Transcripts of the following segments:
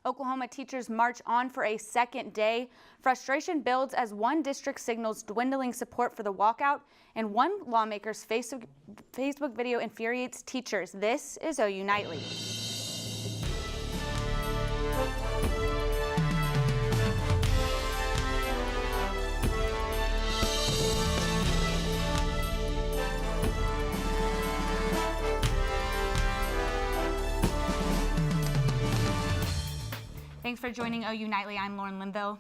Oklahoma teachers march on for a second day. Frustration builds as one district signals dwindling support for the walkout, and one lawmaker's Facebook video infuriates teachers. This is OU Nightly. Thanks for joining OU Nightly. I'm Lauren Linville.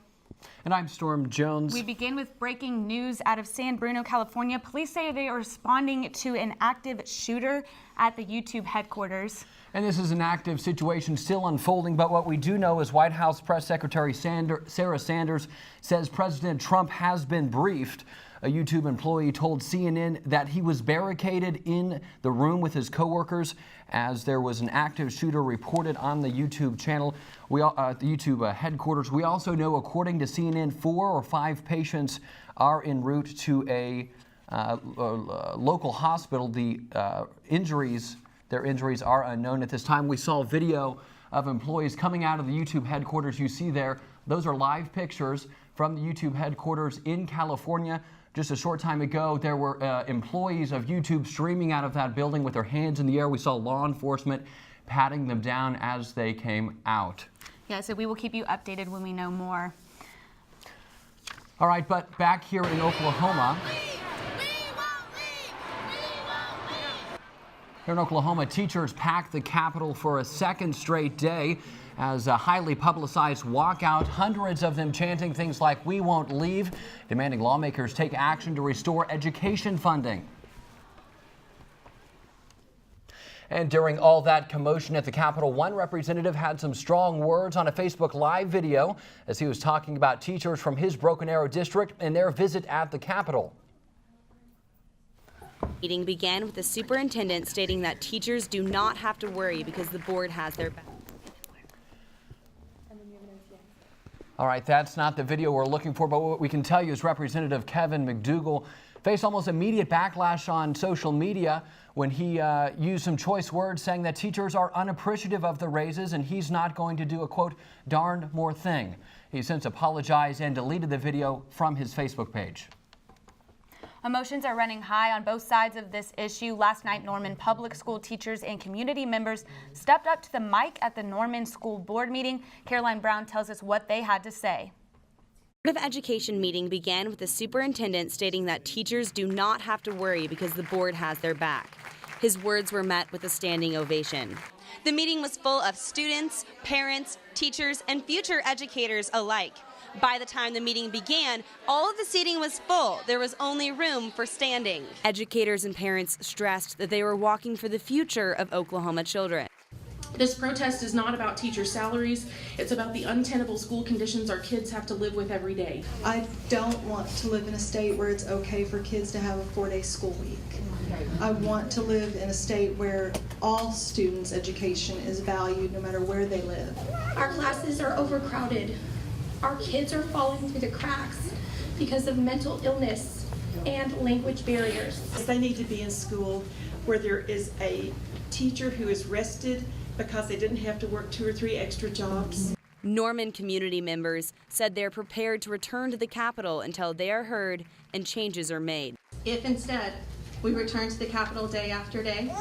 And I'm Storm Jones. We begin with breaking news out of San Bruno, California. Police say they are responding to an active shooter at the YouTube headquarters. And this is an active situation still unfolding, but what we do know is White House Press Secretary Sarah Sanders says President Trump has been briefed. A YouTube employee told CNN that he was barricaded in the room with his coworkers as there was an active shooter reported on the YouTube channel, the YouTube headquarters. We also know, according to CNN, 4 or 5 patients are en route to a local hospital. Their injuries are unknown at this time. We saw video of employees coming out of the YouTube headquarters. You see there, those are live pictures from the YouTube headquarters in California. Just a short time ago, there were employees of YouTube streaming out of that building with their hands in the air. We saw law enforcement patting them down as they came out. Yeah, so we will keep you updated when we know more. All right, but back here in Oklahoma. Here in Oklahoma, teachers packed the Capitol for a second straight day as a highly publicized walkout. Hundreds of them chanting things like "We won't leave," demanding lawmakers take action to restore education funding. And during all that commotion at the Capitol, one representative had some strong words on a Facebook Live video as he was talking about teachers from his Broken Arrow district and their visit at the Capitol. Meeting began with the superintendent stating that teachers do not have to worry because the board has their back. All right, that's not the video we're looking for, but what we can tell you is Representative Kevin McDougal faced almost immediate backlash on social media when he used some choice words, saying that teachers are unappreciative of the raises and he's not going to do a, quote, darn more thing. He since apologized and deleted the video from his Facebook page. Emotions are running high on both sides of this issue. Last night, Norman public school teachers and community members stepped up to the mic at the Norman School Board meeting. Caroline Brown tells us what they had to say. The Board of Education meeting began with the superintendent stating that teachers do not have to worry because the board has their back. His words were met with a standing ovation. The meeting was full of students, parents, teachers, and future educators alike. By the time the meeting began, all of the seating was full. There was only room for standing. Educators and parents stressed that they were walking for the future of Oklahoma children. This protest is not about teacher salaries. It's about the untenable school conditions our kids have to live with every day. I don't want to live in a state where it's okay for kids to have a 4-day school week. I want to live in a state where all students' education is valued no matter where they live. Our classes are overcrowded. Our kids are falling through the cracks because of mental illness and language barriers. They need to be in school where there is a teacher who is rested because they didn't have to work 2 or 3 extra jobs. Norman community members said they're prepared to return to the Capitol until they are heard and changes are made. If instead we return to the Capitol day after day,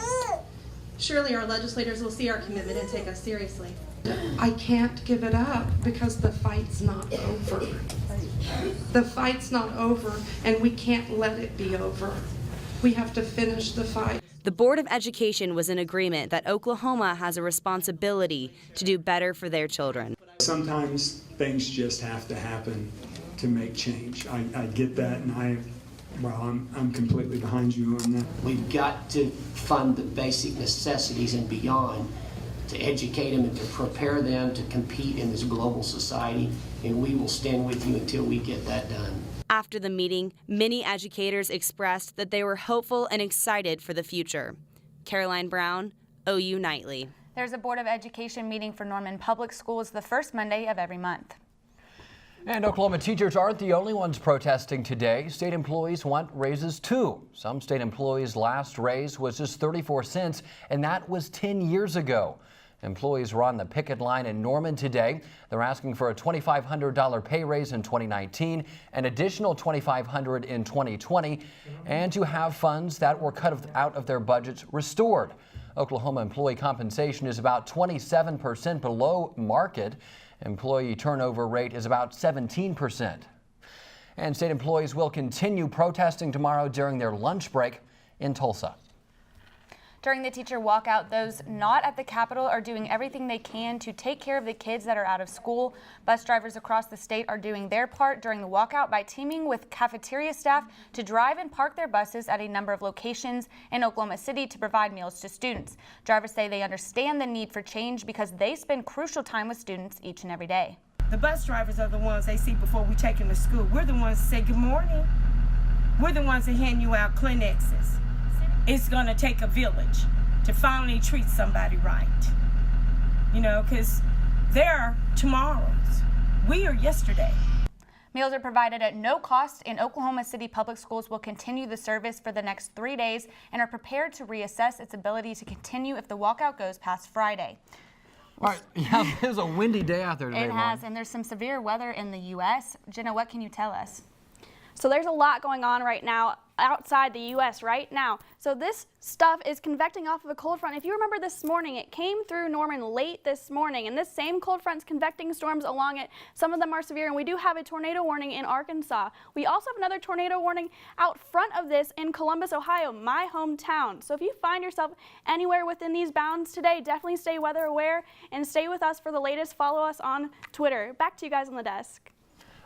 surely our legislators will see our commitment and take us seriously. I can't give it up because the fight's not over. The fight's not over, and we can't let it be over. We have to finish the fight. The Board of Education was in agreement that Oklahoma has a responsibility to do better for their children. Sometimes things just have to happen to make change. I get that, and I'm completely behind you on that. We've got to fund the basic necessities and beyond to educate them and to prepare them to compete in this global society, and we will stand with you until we get that done. After the meeting, many educators expressed that they were hopeful and excited for the future. Caroline Brown, OU Nightly. There's a Board of Education meeting for Norman Public Schools the first Monday of every month. And Oklahoma teachers aren't the only ones protesting today. State employees want raises too. Some state employees' last raise was just 34 cents, and that was 10 years ago. Employees were on the picket line in Norman today. They're asking for a $2,500 pay raise in 2019, an additional $2,500 in 2020, and to have funds that were cut out of their budgets restored. Oklahoma employee compensation is about 27% below market. Employee turnover rate is about 17%. And state employees will continue protesting tomorrow during their lunch break in Tulsa. During the teacher walkout, those not at the Capitol are doing everything they can to take care of the kids that are out of school. Bus drivers across the state are doing their part during the walkout by teaming with cafeteria staff to drive and park their buses at a number of locations in Oklahoma City to provide meals to students. Drivers say they understand the need for change because they spend crucial time with students each and every day. The bus drivers are the ones they see before we take them to school. We're the ones that say good morning. We're the ones that hand you out Kleenexes. It's going to take a village to finally treat somebody right. You know, because they're tomorrow's. We are yesterday. Meals are provided at no cost, and Oklahoma City Public Schools will continue the service for the next 3 days and are prepared to reassess its ability to continue if the walkout goes past Friday. All right, yeah, it was a windy day out there today. It has, and there's some severe weather in the U.S. Jenna, what can you tell us? So there's a lot going on right now outside the U.S. right now. So this stuff is convecting off of a cold front. If you remember this morning, it came through Norman late this morning, and this same cold front's convecting storms along it. Some of them are severe, and we do have a tornado warning in Arkansas. We also have another tornado warning out front of this in Columbus, Ohio, my hometown. So if you find yourself anywhere within these bounds today, definitely stay weather aware and stay with us for the latest. Follow us on Twitter. Back to you guys on the desk.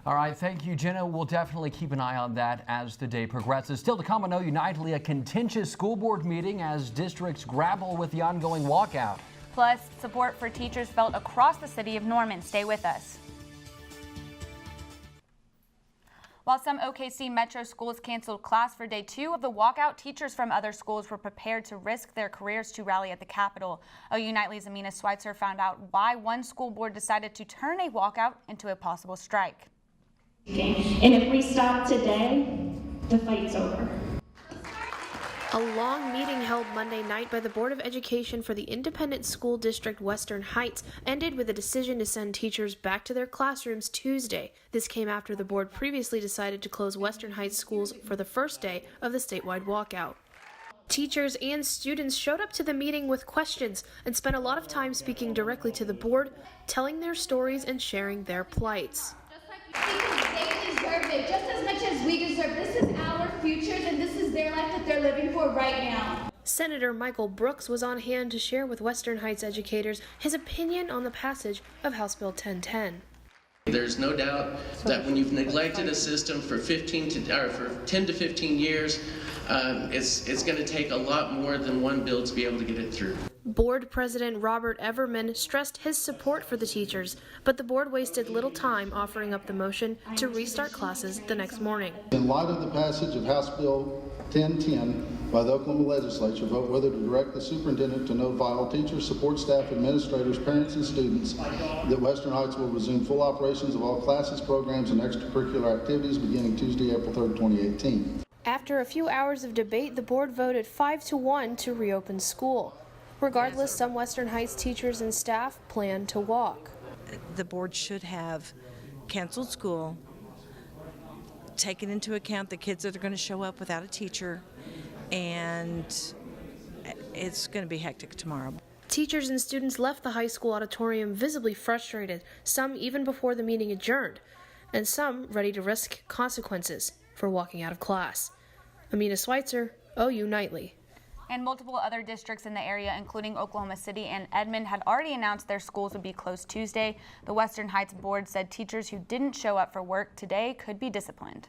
All right, thank you, Jenna. We'll definitely keep an eye on that as the day progresses. Still to come on Unitedly, a contentious school board meeting as districts grapple with the ongoing walkout. Plus, support for teachers felt across the city of Norman. Stay with us. While some OKC Metro schools canceled class for day 2 of the walkout, teachers from other schools were prepared to risk their careers to rally at the Capitol. OU Nightly's Amina Schweitzer found out why one school board decided to turn a walkout into a possible strike. And if we stop today, the fight's over. A long meeting held Monday night by the Board of Education for the Independent School District Western Heights ended with a decision to send teachers back to their classrooms Tuesday. This came after the board previously decided to close Western Heights schools for the first day of the statewide walkout. Teachers and students showed up to the meeting with questions and spent a lot of time speaking directly to the board, telling their stories and sharing their plights. They deserve it just as much as we deserve. This is our futures and this is their life that they're living for right now. Senator Michael Brooks was on hand to share with Western Heights educators his opinion on the passage of House Bill 1010. There's no doubt that when you've neglected a system for 10 to 15 years, it's going to take a lot more than one bill to be able to get it through. Board President Robert Everman stressed his support for the teachers, but the board wasted little time offering up the motion to restart classes the next morning. In light of the passage of House Bill 1010 by the Oklahoma legislature, vote whether to direct the superintendent to notify all teachers, support staff, administrators, parents, and students that Western Heights will resume full operations of all classes, programs, and extracurricular activities beginning Tuesday, April 3rd, 2018. After a few hours of debate, the board voted 5-1 to reopen school. Regardless, some Western Heights teachers and staff plan to walk. The board should have canceled school, taken into account the kids that are going to show up without a teacher, and it's going to be hectic tomorrow. Teachers and students left the high school auditorium visibly frustrated, some even before the meeting adjourned, and some ready to risk consequences for walking out of class. Amina Schweitzer, OU Nightly. And multiple other districts in the area, including Oklahoma City and Edmond, had already announced their schools would be closed Tuesday. The Western Heights board said teachers who didn't show up for work today could be disciplined.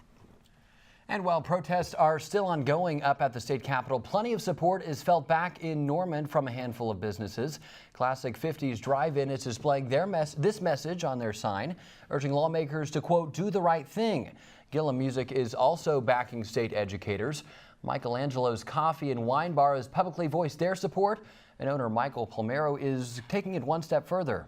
And while protests are still ongoing up at the state capitol, plenty of support is felt back in Norman from a handful of businesses. Classic 50s Drive-In is displaying this message on their sign, urging lawmakers to, quote, do the right thing. Gillum Music is also backing state educators. Michelangelo's Coffee and Wine Bar has publicly voiced their support, and owner Michael Palmero is taking it one step further.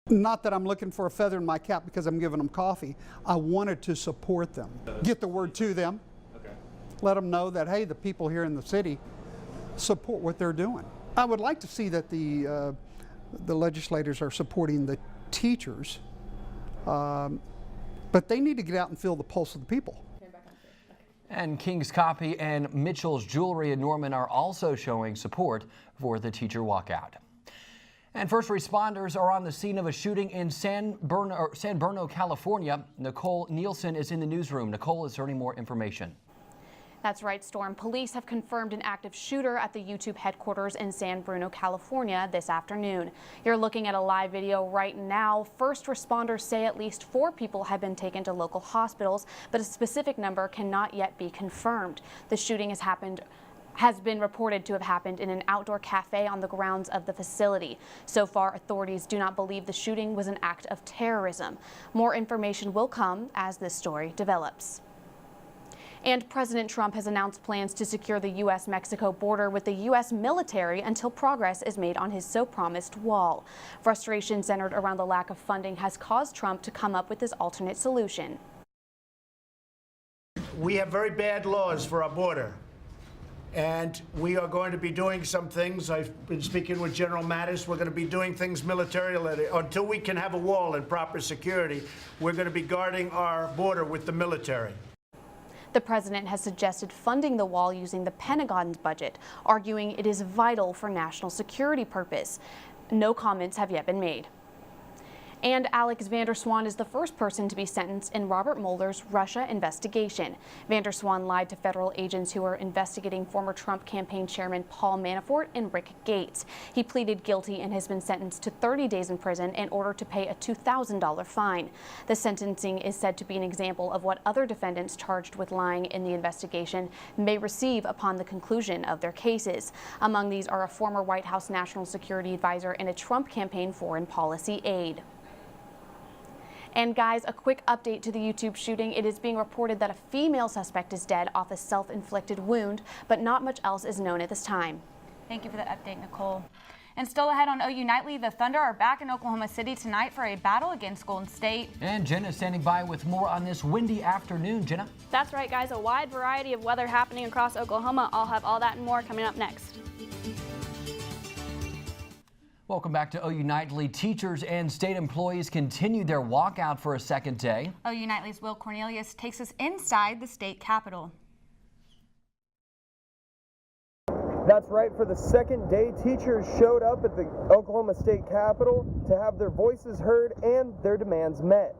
Not that I'm looking for a feather in my cap because I'm giving them coffee. I wanted to support them, get the word to them, let them know that, hey, the people here in the city support what they're doing. I would like to see that the legislators are supporting the teachers, but they need to get out and feel the pulse of the people. And King's Copy and Mitchell's Jewelry in Norman are also showing support for the teacher walkout. And first responders are on the scene of a shooting in San Bernardino, California. Nicole Nielsen is in the newsroom. Nicole, is there any more information? That's right, Storm. Police have confirmed an active shooter at the YouTube headquarters in San Bruno, California this afternoon. You're looking at a live video right now. First responders say at least 4 people have been taken to local hospitals, but a specific number cannot yet be confirmed. The shooting has been reported to have happened in an outdoor cafe on the grounds of the facility. So far, authorities do not believe the shooting was an act of terrorism. More information will come as this story develops. And President Trump has announced plans to secure the U.S.-Mexico border with the U.S. military until progress is made on his so-promised wall. Frustration centered around the lack of funding has caused Trump to come up with this alternate solution. We have very bad laws for our border, and we are going to be doing some things. I've been speaking with General Mattis. We're going to be doing things militarily. Until we can have a wall and proper security, we're going to be guarding our border with the military. The president has suggested funding the wall using the Pentagon's budget, arguing it is vital for national security purpose. No comments have yet been made. And Alex van der Zwaan is the first person to be sentenced in Robert Mueller's Russia investigation. Van der Zwaan lied to federal agents who were investigating former Trump campaign chairman Paul Manafort and Rick Gates. He pleaded guilty and has been sentenced to 30 days in prison in order to pay a $2,000 fine. The sentencing is said to be an example of what other defendants charged with lying in the investigation may receive upon the conclusion of their cases. Among these are a former White House national security advisor and a Trump campaign foreign policy aide. And guys, a quick update to the YouTube shooting. It is being reported that a female suspect is dead off a self-inflicted wound, but not much else is known at this time. Thank you for that update, Nicole. And still ahead on OU Nightly, the Thunder are back in Oklahoma City tonight for a battle against Golden State. And Jenna is standing by with more on this windy afternoon. Jenna? That's right, guys. A wide variety of weather happening across Oklahoma. I'll have all that and more coming up next. Welcome back to OU Nightly. Teachers and state employees continue their walkout for a second day. OU Nightly's Will Cornelius takes us inside the state capitol. That's right. For the second day, teachers showed up at the Oklahoma State Capitol to have their voices heard and their demands met.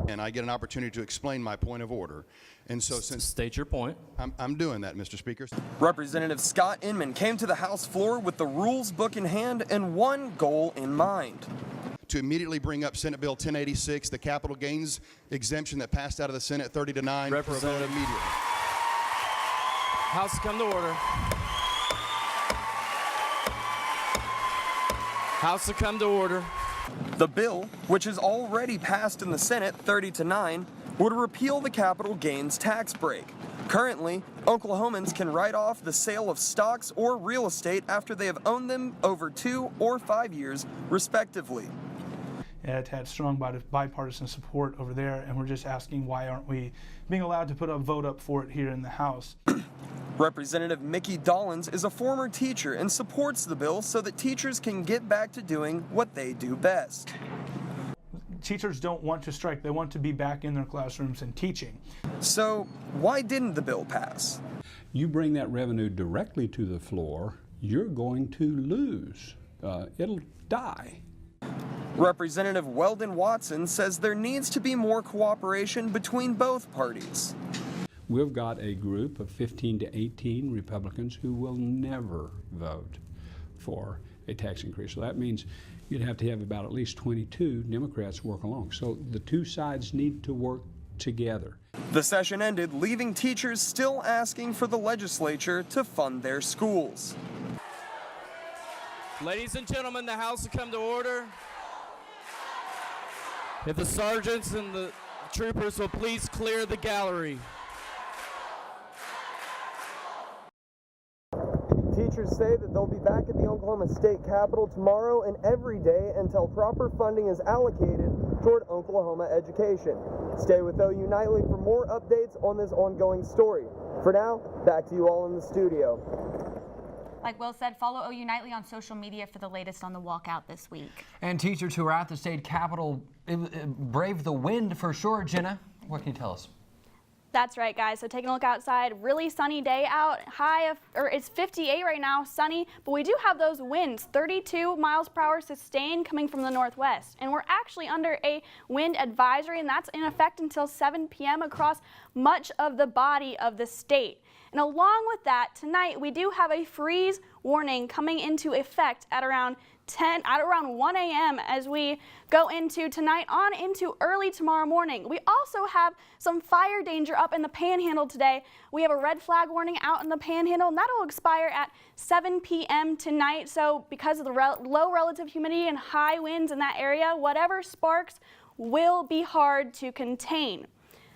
And I get an opportunity to explain my point of order. And so since state your point. I'm doing that, Mr. Speaker. Representative Scott Inman came to the House floor with the rules book in hand and one goal in mind. To immediately bring up Senate Bill 1086, the capital gains exemption that passed out of the Senate 30-9. Representative immediately. House, come to order. House to come to order. The bill, which is already passed in the Senate 30-9, would repeal the capital gains tax break. Currently, Oklahomans can write off the sale of stocks or real estate after they have owned them over 2 or 5 years, respectively. It had strong bipartisan support over there, and we're just asking why aren't we being allowed to put a vote up for it here in the House. Representative Mickey Dollins is a former teacher and supports the bill so that teachers can get back to doing what they do best. Teachers don't want to strike. They want to be back in their classrooms and teaching. So why didn't the bill pass? You bring that revenue directly to the floor, you're going to lose. It'll die. Representative Weldon Watson says there needs to be more cooperation between both parties. We've got a group of 15 to 18 Republicans who will never vote for a tax increase. So that means you'd have to have about at least 22 Democrats work along. So the two sides need to work together. The session ended, leaving teachers still asking for the legislature to fund their schools. Ladies and gentlemen, the House will come to order. If the sergeants and the troopers will please clear the gallery. Teachers say that they'll be back at the Oklahoma State Capitol tomorrow and every day until proper funding is allocated toward Oklahoma education. Stay with OU Nightly for more updates on this ongoing story. For now, back to you all in the studio. Like Will said, follow OU Nightly on social media for the latest on the walkout this week. And teachers who are at the state capitol brave the wind for sure. Jenna, what can you tell us? That's right, guys. So taking a look outside, really sunny day out. It's 58 right now, sunny, but we do have those winds, 32 miles per hour sustained coming from the northwest. And we're actually under a wind advisory, and that's in effect until 7 p.m. across much of the body of the state. And along with that, tonight we do have a freeze warning coming into effect at around 1 a.m. as we go into tonight on into early tomorrow morning. We also have some fire danger up in the Panhandle today. We have a red flag warning out in the Panhandle, and that'll expire at 7 p.m. tonight. So because of the low relative humidity and high winds in that area, whatever sparks will be hard to contain.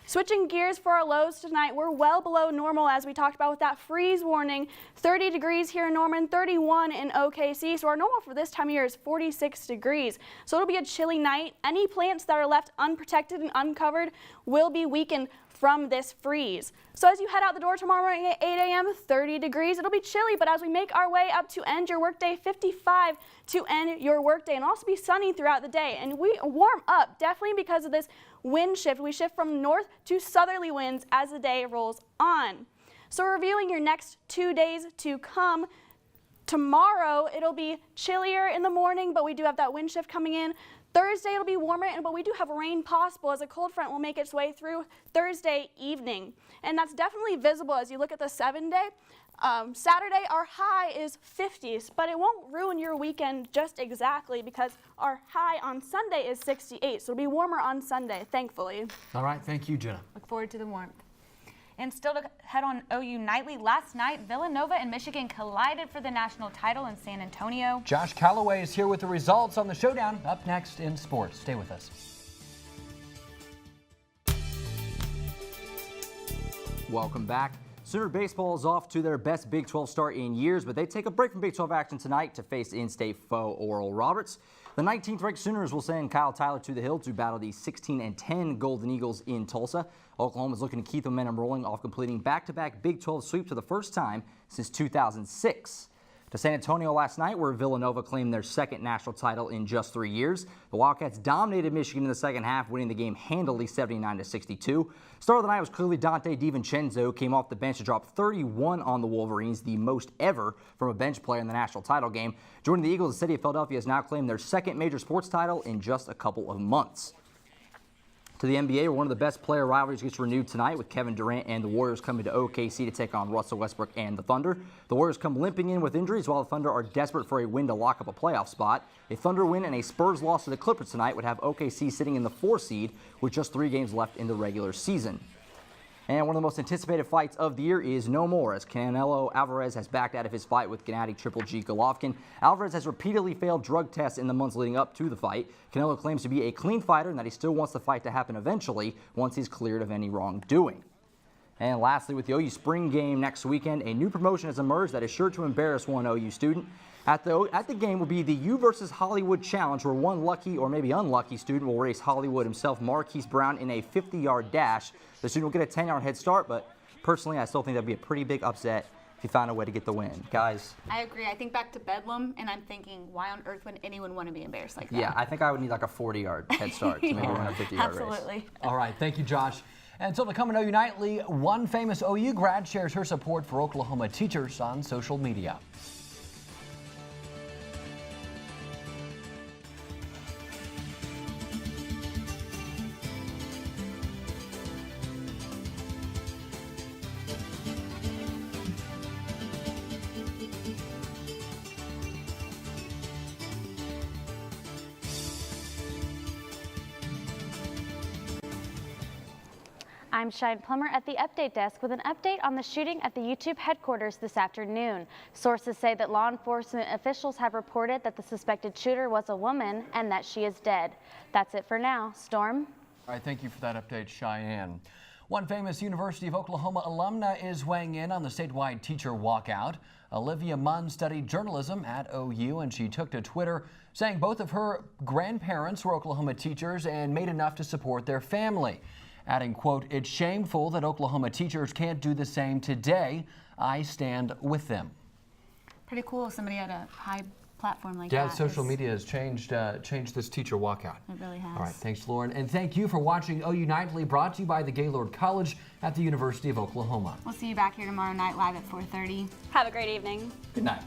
Switching gears for our lows tonight, we're well below normal as we talked about with that freeze warning. 30 degrees here in Norman, 31 in OKC. So our normal for this time of year is 46 degrees. So it'll be a chilly night. Any plants that are left unprotected and uncovered will be weakened from this freeze. So as you head out the door tomorrow morning at 8 a.m., 30 degrees. It'll be chilly, but as we make our way up to end your workday, 55 to end your workday, and also be sunny throughout the day. And we warm up definitely because of this wind shift. We shift from north to southerly winds as the day rolls on. So reviewing your next 2 days to come, tomorrow it'll be chillier in the morning, but we do have that wind shift coming in. Thursday it'll be warmer, but we do have rain possible as a cold front will make its way through Thursday evening. And that's definitely visible as you look at the 7-day. Saturday, our high is 50s, but it won't ruin your weekend just exactly because our high on Sunday is 68, so it'll be warmer on Sunday, thankfully. All right, thank you, Jenna. Look forward to the warmth. And still to head on OU Nightly, last night, Villanova and Michigan collided for the national title in San Antonio. Josh Calloway is here with the results on the showdown. Up next in sports. Stay with us. Welcome back. Sooner baseball is off to their best Big 12 start in years, but they take a break from Big 12 action tonight to face in-state foe Oral Roberts. The 19th ranked Sooners will send Kyle Tyler to the hill to battle the 16-10 Golden Eagles in Tulsa. Oklahoma is looking to keep the momentum rolling off completing back-to-back Big 12 sweeps for the first time since 2006. To San Antonio last night, where Villanova claimed their second national title in just 3 years. The Wildcats dominated Michigan in the second half, winning the game handily 79-62. Star of the night was clearly Dante DiVincenzo, came off the bench to drop 31 on the Wolverines, the most ever from a bench player in the national title game. Joining the Eagles, the city of Philadelphia has now claimed their second major sports title in just a couple of months. To the NBA, where one of the best player rivalries gets renewed tonight with Kevin Durant and the Warriors coming to OKC to take on Russell Westbrook and the Thunder. The Warriors come limping in with injuries while the Thunder are desperate for a win to lock up a playoff spot. A Thunder win and a Spurs loss to the Clippers tonight would have OKC sitting in the 4 seed with just 3 games left in the regular season. And one of the most anticipated fights of the year is no more, as Canelo Alvarez has backed out of his fight with Gennady Triple G Golovkin. Alvarez has repeatedly failed drug tests in the months leading up to the fight. Canelo claims to be a clean fighter and that he still wants the fight to happen eventually once he's cleared of any wrongdoing. And lastly, with the OU spring game next weekend, a new promotion has emerged that is sure to embarrass one OU student. At the game will be the U versus Hollywood Challenge, where one lucky or maybe unlucky student will race Hollywood himself, Marquise Brown, in a 50-yard dash. The student will get a 10-yard head start, but personally, I still think that'd be a pretty big upset if he found a way to get the win. Guys? I agree. I think back to Bedlam, and I'm thinking, why on earth would anyone want to be embarrassed like that? Yeah, I think I would need like a 40-yard head start to maybe win a 50-yard race. Absolutely. All right, thank you, Josh. And so to come in OU Nightly, one famous OU grad shares her support for Oklahoma teachers on social media. I'm Shine Plummer at the update desk with an update on the shooting at the YouTube headquarters this afternoon. Sources say that law enforcement officials have reported that the suspected shooter was a woman and that she is dead. That's it for now. Storm? All right, thank you for that update, Cheyenne. One famous University of Oklahoma alumna is weighing in on the statewide teacher walkout. Olivia Munn studied journalism at OU, and she took to Twitter saying both of her grandparents were Oklahoma teachers and made enough to support their family. Adding, quote, "It's shameful that Oklahoma teachers can't do the same today. I stand with them." Pretty cool. Somebody at a high platform like Yeah, that. social media has changed this teacher walkout. It really has. All right, thanks, Lauren. And thank you for watching OU Nightly, brought to you by the Gaylord College at the University of Oklahoma. We'll see you back here tomorrow night live at 4:30. Have a great evening. Good night.